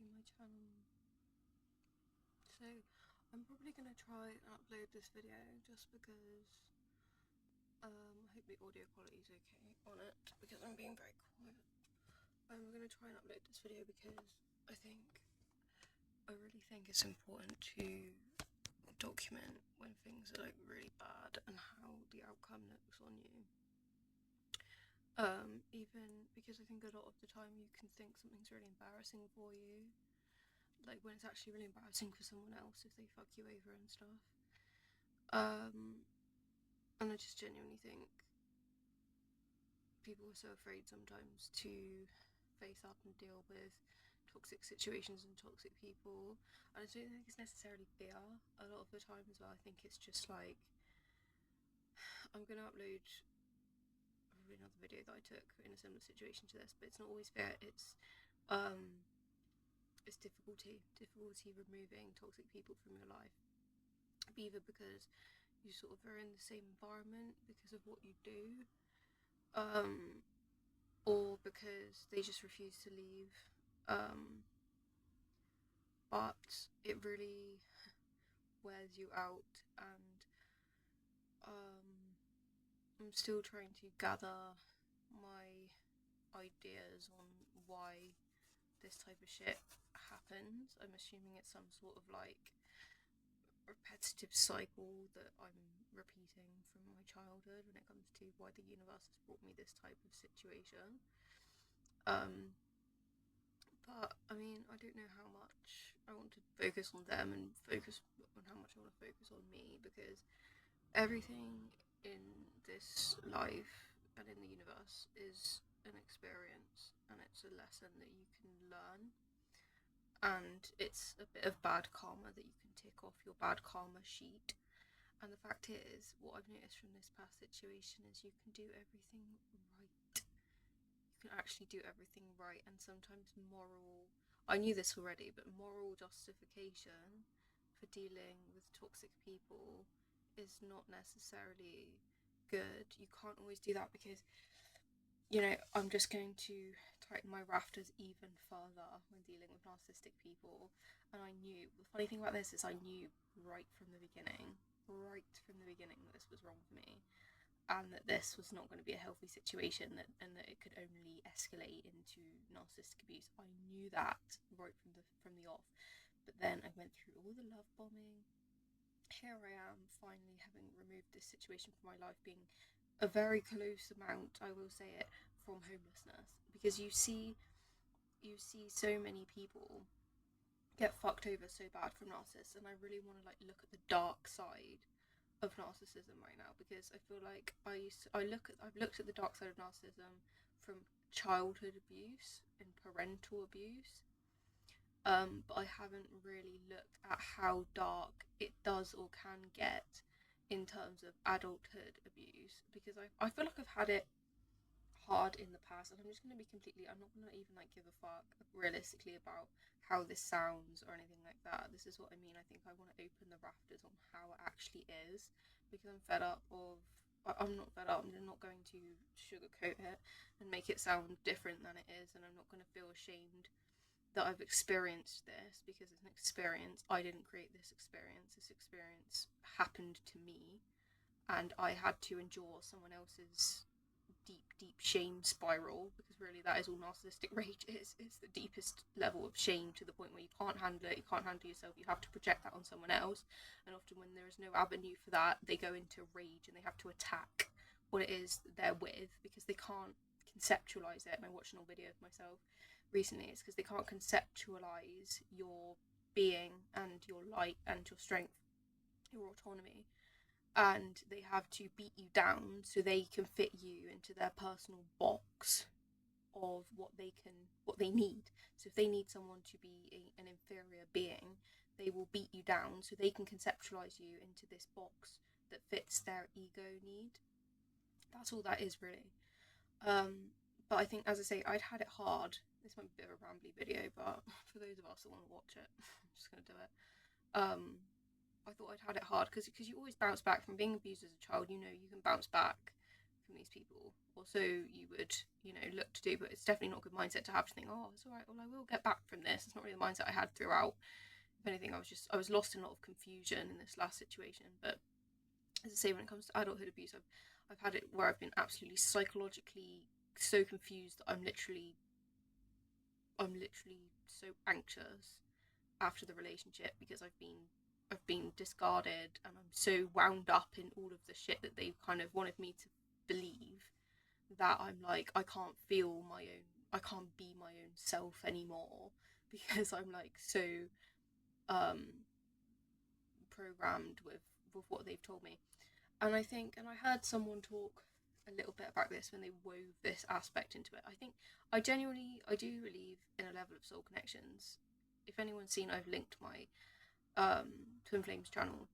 to my channel. So I'm probably going to try and upload this video just because I hope the audio quality is okay on it because I'm being very quiet. I'm going to try and upload this video because I really think it's important to document when things are like really bad and how the outcome looks on you. Even because I think a lot of the time you can think something's really embarrassing for you, like when it's actually really embarrassing for someone else if they fuck you over and stuff. And I just genuinely think people are so afraid sometimes to face up and deal with toxic situations and toxic people. And I don't think it's necessarily fear a lot of the time as well. I think it's just like, I'm going to upload probably another video that I took in a similar situation to this, but it's not always fear, it's difficulty removing toxic people from your life, either because you sort of are in the same environment because of what you do, or because they just refuse to leave. But it really wears you out, and I'm still trying to gather my ideas on why this type of shit happens. I'm assuming it's some sort of like repetitive cycle that I'm repeating from my childhood when it comes to why the universe has brought me this type of situation. But I mean, I don't know how much I want to focus on them and focus on how much I want to focus on me, because everything in this life and in the universe is an experience, and it's a lesson that you can learn, and it's a bit of bad karma that you can tick off your bad karma sheet. And the fact is, what I've noticed from this past situation is you can do everything right. You can actually do everything right, and sometimes I knew this already, but moral justification for dealing with toxic people is not necessarily good. You can't always do that because, I'm just going to tighten my rafters even further when dealing with narcissistic people. And the funny thing about this is I knew right from the beginning that this was wrong for me, and that this was not going to be a healthy situation, and that it could only escalate into narcissistic abuse. I knew that right from the off. But then I went through all the love bombing. Here I am, finally having removed this situation from my life, being a very close amount, I will say it, from homelessness. Because you see so many people get fucked over so bad from narcissists, and I really want to like look at the dark side of narcissism right now, because I feel like I've looked at the dark side of narcissism from childhood abuse and parental abuse, but I haven't really looked at how dark it does or can get in terms of adulthood abuse, because I feel like I've had it hard in the past, and I'm not gonna even like give a fuck realistically about how this sounds or anything like that. This is what I mean. I think I want to open the rafters on how it actually is, because I'm fed up of I'm not fed up. I'm not going to sugarcoat it and make it sound different than it is, and I'm not going to feel ashamed that I've experienced this, because it's an experience. I didn't create this experience. This experience happened to me, and I had to endure someone else's deep shame spiral, because really that is all narcissistic rage is. It's the deepest level of shame, to the point where you can't handle it, you can't handle yourself, you have to project that on someone else. And often when there is no avenue for that, they go into rage and they have to attack what it is they're with, because they can't conceptualize it. And I watched an old video of myself recently. It's because they can't conceptualize your being and your light and your strength, your autonomy, and they have to beat you down so they can fit you into their personal box of what they need. So if they need someone to be an inferior being, they will beat you down so they can conceptualize you into this box that fits their ego need. That's all that is, really. But I think, as I say, I'd had it hard. This might be a bit of a rambly video, but for those of us that want to watch it, I'm just going to do it. I thought I'd had it hard because you always bounce back from being abused as a child. You can bounce back from from these people, or so you would, look to do. But it's definitely not a good mindset to have, to think, oh, it's all right, well, I will get back from this. It's not really the mindset I had throughout. If anything, I was lost in a lot of confusion in this last situation. But as I say, when it comes to adulthood abuse, I've had it where I've been absolutely psychologically so confused that I'm literally so anxious after the relationship, because I've been discarded, and I'm so wound up in all of the shit that they've kind of wanted me to believe, that I'm like, I can't be my own self anymore, because I'm like so programmed with what they've told me. And I heard someone talk a little bit about this when they wove this aspect into it. I do believe in a level of soul connections. If anyone's seen, I've linked my Twin Flames channel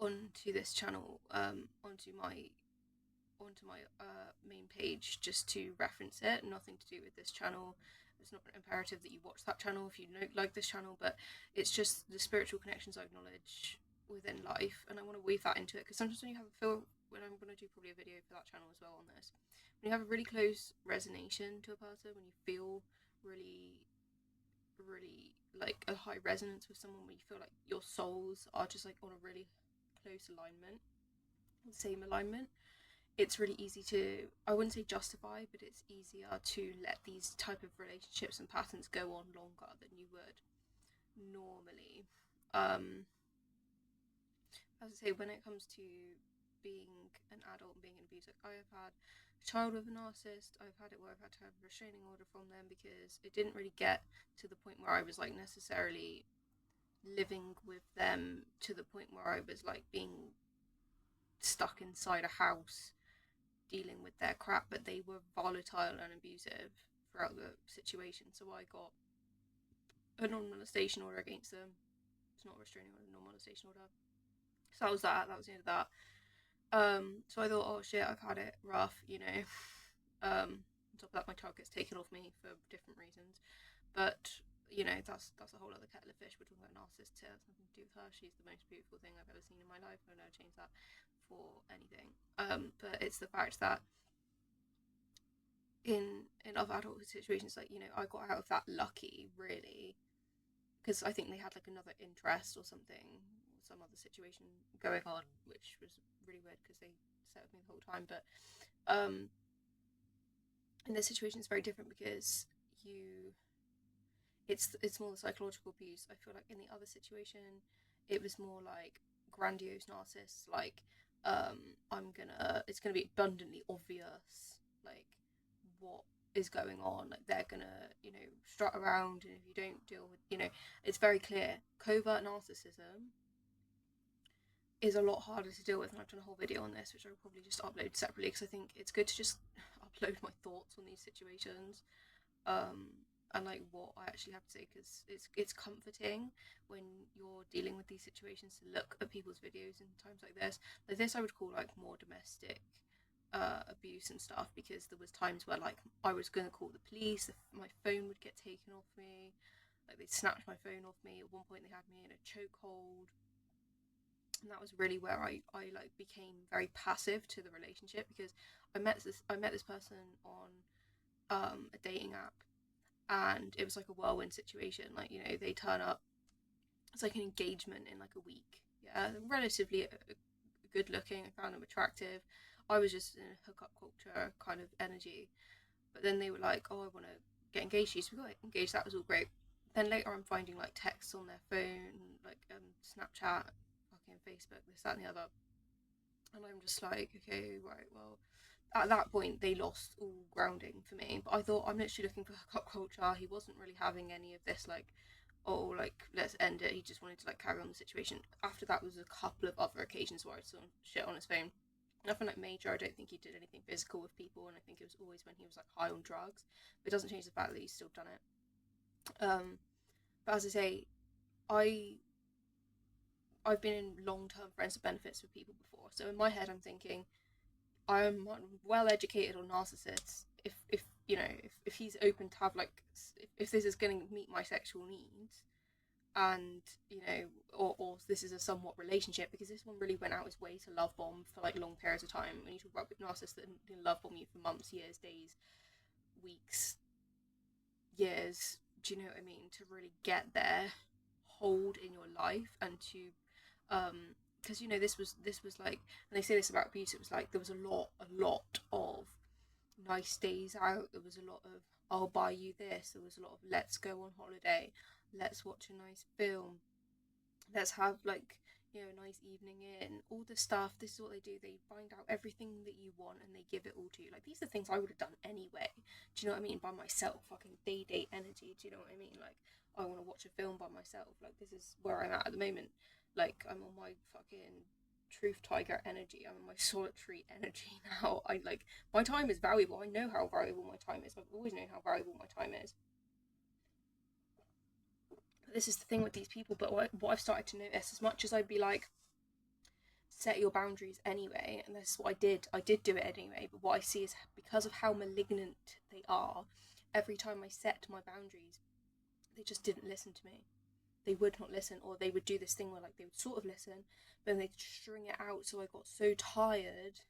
onto this channel, onto my main page, just to reference it. Nothing to do with this channel. It's not imperative that you watch that channel if you don't like this channel, but it's just the spiritual connections I acknowledge within life, and I want to weave that into it, because sometimes when I'm going to do probably a video for that channel as well on this, when you have a really close resonation to a person, when you feel really really like a high resonance with someone, when you feel like your souls are just like on a really close alignment, same alignment, it's really easy to, I wouldn't say justify, but it's easier to let these type of relationships and patterns go on longer than you would normally. As I say, when it comes to being an adult and being in abuse, like, I have had a child with a narcissist. I've had it where I've had to have a restraining order from them, because it didn't really get to the point where I was like necessarily living with them to the point where I was like being stuck inside a house dealing with their crap, but they were volatile and abusive throughout the situation. So I got a non-molestation order against them. It's not a restraining order, non-molestation order. So that was that. That was the end of that. So I thought, oh shit, I've had it rough, on top of that, my child gets taken off me for different reasons. But, that's a whole other kettle of fish. We're talking about narcissists here. It's nothing to do with her. She's the most beautiful thing I've ever seen in my life. I'll never change that for anything. But it's the fact that in other adulthood situations, like, I got out of that lucky, really, because I think they had like another interest or something, some other situation going on, which was really weird because they sat with me the whole time. But in this situation, it's very different, because it's more the psychological abuse. I feel like in the other situation, it was more like grandiose narcissists, like it's gonna be abundantly obvious like what is going on, like they're gonna strut around, and if you don't deal with, it's very clear. Covert narcissism is a lot harder to deal with, and I've done a whole video on this, which I'll probably just upload separately, because I think it's good to just upload my thoughts on these situations, and like what I actually have to say, because it's comforting when you're dealing with these situations to look at people's videos in times like this. Like this I would call like more domestic abuse and stuff, because there was times where like I was going to call the police, my phone would get taken off me, like they'd snatch my phone off me. At one point they had me in a chokehold, and that was really where I like became very passive to the relationship, because I met this person on a dating app, and it was like a whirlwind situation. Like, they turn up, it's like an engagement in like a week. Yeah, they're relatively good looking. I found them attractive. I was just in a hookup culture kind of energy. But then they were like, oh, I want to get engaged to you. So we got engaged. That was all great. Then later I'm finding like texts on their phone, like Snapchat, fucking Facebook, this, that, and the other. And I'm just like, okay, right, well, at that point they lost all grounding for me. But I thought, I'm literally looking for hookup culture. He wasn't really having any of this like, oh, like, let's end it. He just wanted to like carry on the situation. After that was a couple of other occasions where I saw shit on his phone. Nothing like major. I don't think he did anything physical with people, and I think it was always when he was like high on drugs. But it doesn't change the fact that he's still done it. But as I say, I've been in long-term friends with benefits with people before. So in my head, I'm thinking, I'm well educated on narcissists. If he's open to have like, if this is going to meet my sexual needs, and or this is a somewhat relationship, because this one really went out his way to love bomb for like long periods of time. When you talk about narcissists that can love bomb you for months, years, days, weeks, years, do you know what I mean, to really get their hold in your life, and to because this was like, and they say this about abuse, it was like there was a lot of nice days out. There was a lot of I'll buy you this. There was a lot of let's go on holiday, let's watch a nice film, let's have like a nice evening in, all the stuff. This is what they do. They find out everything that you want and they give it all to you. Like, these are things I would have done anyway, do you know what I mean, by myself. Fucking day date energy, do you know what I mean? Like, I want to watch a film by myself. Like, this is where I'm at the moment. Like, I'm on my fucking truth tiger energy. I'm on my solitary energy now. I like, my time is valuable. I know how valuable my time is. I've always known how valuable my time is. This is the thing with these people. But what I've started to notice, as much as I'd be like, set your boundaries anyway, and this is what I did do it anyway, but what I see is, because of how malignant they are, every time I set my boundaries, they just didn't listen to me. They would not listen, or they would do this thing where like they would sort of listen, but then they'd string it out, so I got so tired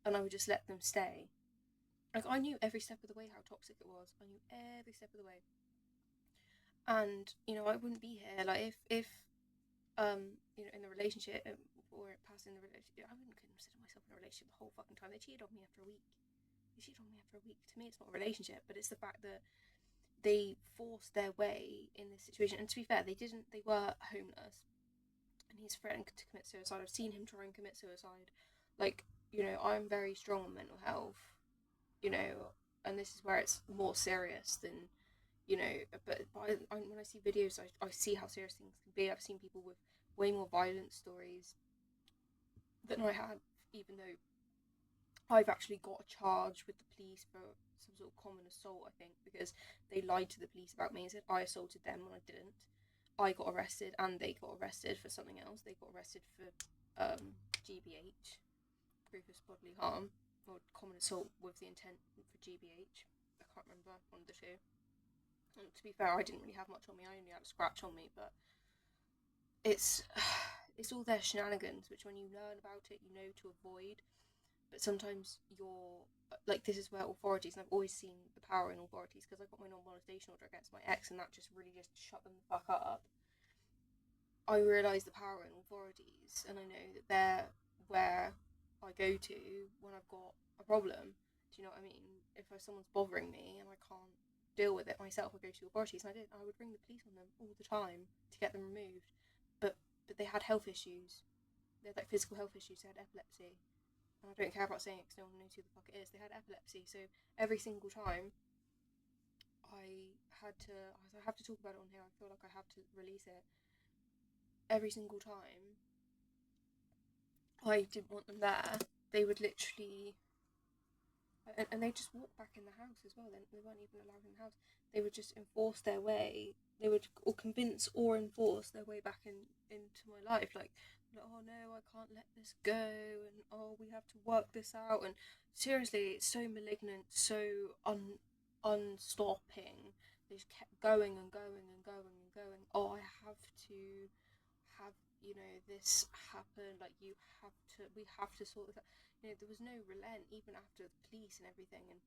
and I would just let them stay. Like, I knew every step of the way how toxic it was. I knew every step of the way. And, I wouldn't be here. Like, if in the relationship, or passing the relationship, I wouldn't consider myself in a relationship the whole fucking time. They cheated on me after a week. To me, it's not a relationship, but it's the fact that they forced their way in this situation. And to be fair, they were homeless, and he's threatened to commit suicide. I've seen him try and commit suicide. Like, I'm very strong on mental health, and this is where it's more serious than, but when I see videos, I see how serious things can be. I've seen people with way more violent stories than I had, even though I've actually got a charge with the police for some sort of common assault, I think, because they lied to the police about me and said I assaulted them when I didn't. I got arrested and they got arrested for something else. They got arrested for GBH, grievous bodily harm, or common assault with the intent for GBH. I can't remember, one of the two. And to be fair, I didn't really have much on me. I only had a scratch on me, but it's all their shenanigans, which when you learn about it, you know to avoid. But sometimes you're like, this is where authorities, and I've always seen the power in authorities, because I got my non-molestation order against my ex, and that just really just shut them the fuck up. I realise the power in authorities, and I know that they're where I go to when I've got a problem. Do you know what I mean? If someone's bothering me and I can't deal with it myself, I go to authorities, and I would ring the police on them all the time to get them removed. But they had health issues. They had like physical health issues. They had epilepsy. And I don't care about saying it because no one knows who the fuck it is. They had epilepsy, so every single time I have to talk about it on here. I feel like I have to release it. Every single time I didn't want them there, they would literally, and they just walk back in the house as well. They weren't even allowed in the house. They would just enforce their way. They would or convince or enforce their way back into my life. Like, oh no, I can't let this go, and oh, we have to work this out. And seriously, it's so malignant, so unstopping. They just kept going and going and going and going. Oh, I have to have this happen. Like, we have to sort this out. There was no relent even after the police and everything. And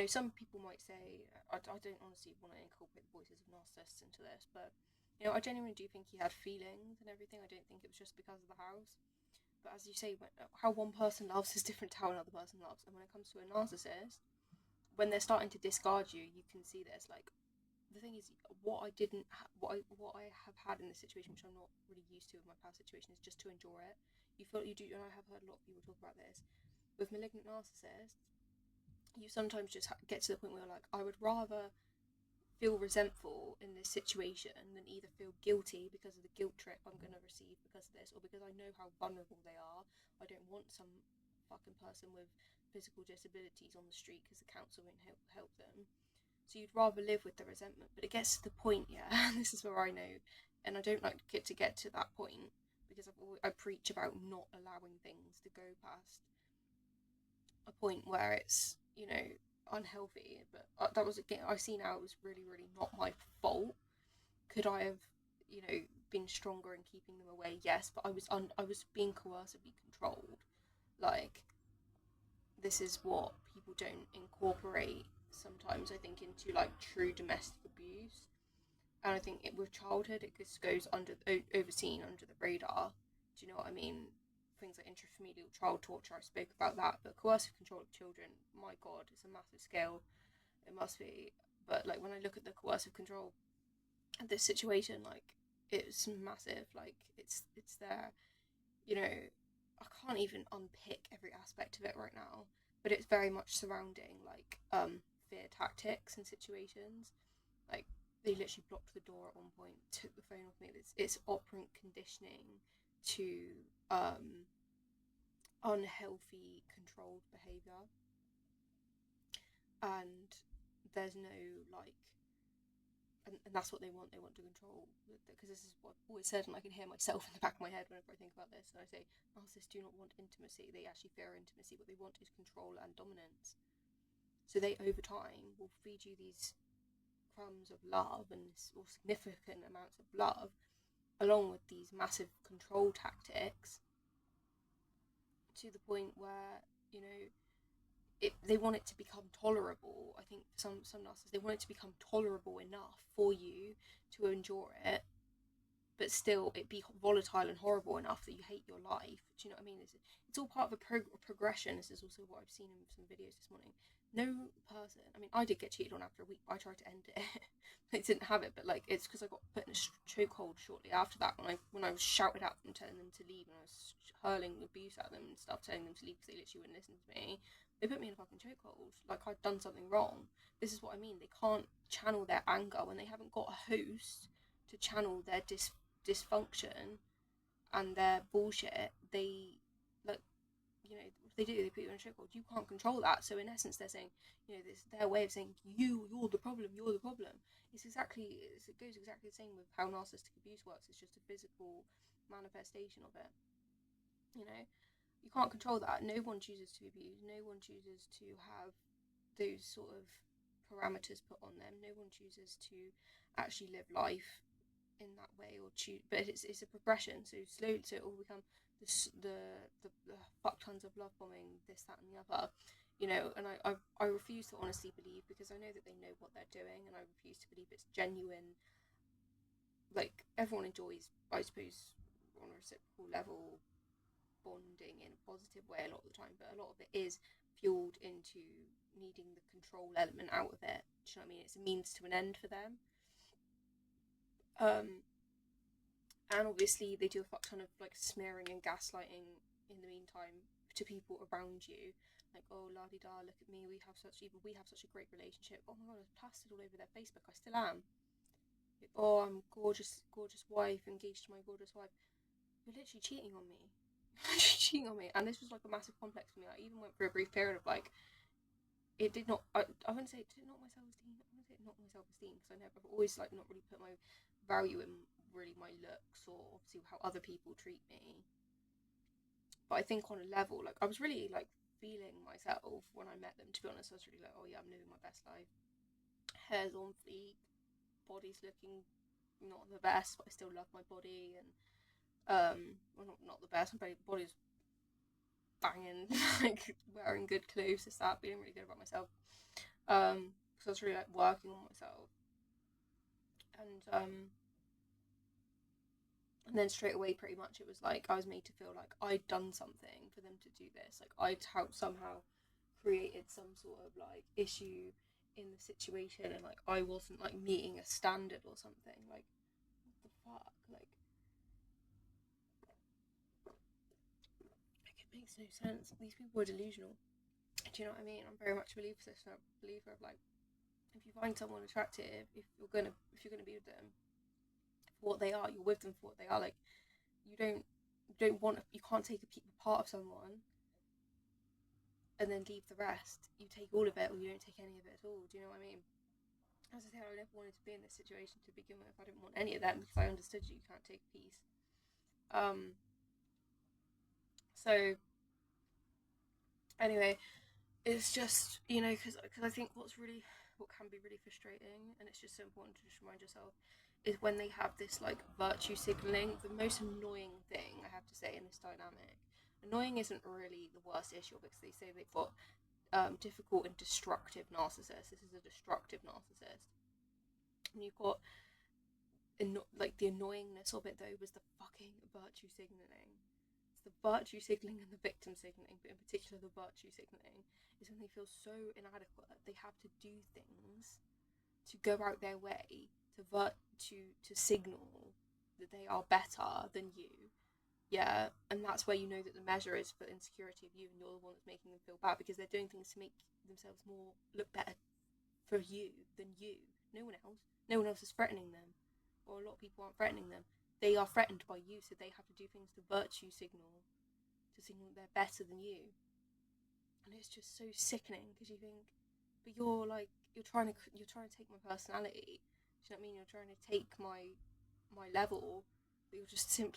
some people might say, I don't honestly want to incorporate the voices of narcissists into this, but I genuinely do think he had feelings and everything. I don't think it was just because of the house. But as you say, how one person loves is different to how another person loves. And when it comes to a narcissist, when they're starting to discard you, you can see this. Like, the thing is, what I have had in this situation, which I'm not really used to with my past situation, is just to endure it. You feel you do, and I have heard a lot of people talk about this. With malignant narcissists, you sometimes just get to the point where you're like, I would rather feel resentful in this situation than either feel guilty because of the guilt trip I'm going to receive because of this, or because I know how vulnerable they are. I don't want some fucking person with physical disabilities on the street because the council won't help them. So you'd rather live with the resentment. But it gets to the point, yeah, this is where I know, and I don't like to get to that point, because I preach about not allowing things to go past a point where it's, unhealthy. But that was, again, I see now it was really, really not my fault. Could I have you know, being stronger and keeping them away, yes, but I was being coercively controlled. Like, this is what people don't incorporate sometimes, I think, into like true domestic abuse. And I think with childhood, it just goes overseen under the radar. Do you know what I mean? Things like intrafamilial child torture, I spoke about that, but coercive control of children, my god, it's a massive scale. It must be. But like when I look at the coercive control of this situation, like it's massive. Like it's there. You know, I can't even unpick every aspect of it right now, but it's very much surrounding like fear tactics and situations. Like they literally blocked the door at one point, took the phone off me. It's operant conditioning to unhealthy controlled behavior, and there's no like, and that's what they want. They want to control, because this is what I've always said, and I can hear myself in the back of my head whenever I think about this. And I say, narcissists do not want intimacy. They actually fear intimacy. What they want is control and dominance. So they, over time, will feed you these crumbs of love and or significant amounts of love, along with these massive control tactics, to the point where, you know, they want it to become tolerable. I think some narcissists, they want it to become tolerable enough for you to endure it, but still it be volatile and horrible enough that you hate your life. Do you know what I mean? It's all part of a progression. This is also what I've seen in some videos this morning. No person, I mean, I did get cheated on after a week, but I tried to end it. I didn't have it, but like it's because I got put in a chokehold shortly after that, when I was shouted at them, telling them to leave, and I was hurling abuse at them and stuff, telling them to leave because they literally wouldn't listen to me. They put me in a fucking chokehold, like I'd done something wrong. This is what I mean. They can't channel their anger when they haven't got a host to channel their dysfunction and their bullshit. They, like, you know, what they do, they put you in a chokehold. You can't control that. So in essence, they're saying, you know, this their way of saying you're the problem. You're the problem. It goes exactly the same with how narcissistic abuse works. It's just a physical manifestation of it. You know, you can't control that. No one chooses to be abused. No one chooses to have those sort of parameters put on them. No one chooses to actually live life in that way, or choose. But it's a progression. So slowly, so it will become the fuck tons of love bombing, this, that, and the other. You know, and I refuse to honestly believe, because I know that they know what they're doing, and I refuse to believe it's genuine. Like, everyone enjoys, I suppose, on a reciprocal level, bonding in a positive way a lot of the time, but a lot of it is fueled into needing the control element out of it. Do you know what I mean? It's a means to an end for them. And obviously they do a fuck ton of like smearing and gaslighting in the meantime to people around you. Like, oh, la di da, look at me, we have such a great relationship. Oh my god, it's plastered all over their Facebook. I still am. Like, oh, I'm gorgeous wife, engaged to my gorgeous wife. You're literally cheating on me. Cheating on me. And this was like a massive complex for me. I even went through a brief period of like, it did not, I wouldn't say it did not my self-esteem. I wouldn't say it not my self-esteem, because I've always like not really put my value in really my looks, or obviously how other people treat me. But I think on a level, like, I was really like feeling myself when I met them, to be honest. I was really like, oh yeah, I'm living my best life. Hair's on fleek, body's looking not the best, but I still love my body. And well, not the best, my body's banging, like wearing good clothes, this, that, feeling really good about myself. Because I was really like working on myself. And then straight away, pretty much, it was like I was made to feel like I'd done something for them to do this. Like I'd somehow created some sort of like issue in the situation, and like I wasn't like meeting a standard or something. Like, what the fuck? Like it makes no sense. These people are delusional. Do you know what I mean? I'm very much a believer of like, if you find someone attractive, if you're gonna be with them for what they are, you're with them for what they are. Like, you you can't take a part of someone and then leave the rest. You take all of it, or you don't take any of it at all. Do you know what I mean? As I said, I never wanted to be in this situation to begin with. I didn't want any of that, because I understood you can't take peace. So anyway, it's just, you know, because I think what can be really frustrating, and it's just so important to just remind yourself, is when they have this like virtue signaling. The most annoying thing I have to say in this dynamic, annoying isn't really the worst issue because they say they've got difficult and destructive narcissist. This is a destructive narcissist, and you've got like the annoyingness of it though was the fucking virtue signaling. It's the virtue signaling and the victim signaling, but in particular the virtue signaling is when they feel so inadequate they have to do things to go out their way to signal that they are better than you. Yeah, and that's where you know that the measure is for insecurity of you, and you're the one that's making them feel bad because they're doing things to make themselves more look better for you than you. No one else. No one else is threatening them, or a lot of people aren't threatening them. They are threatened by you, so they have to do things to virtue signal, to signal that they're better than you. And it's just so sickening because you think, but you're trying to take my personality. Do you know what I mean? You're trying to take my level, but you're just simply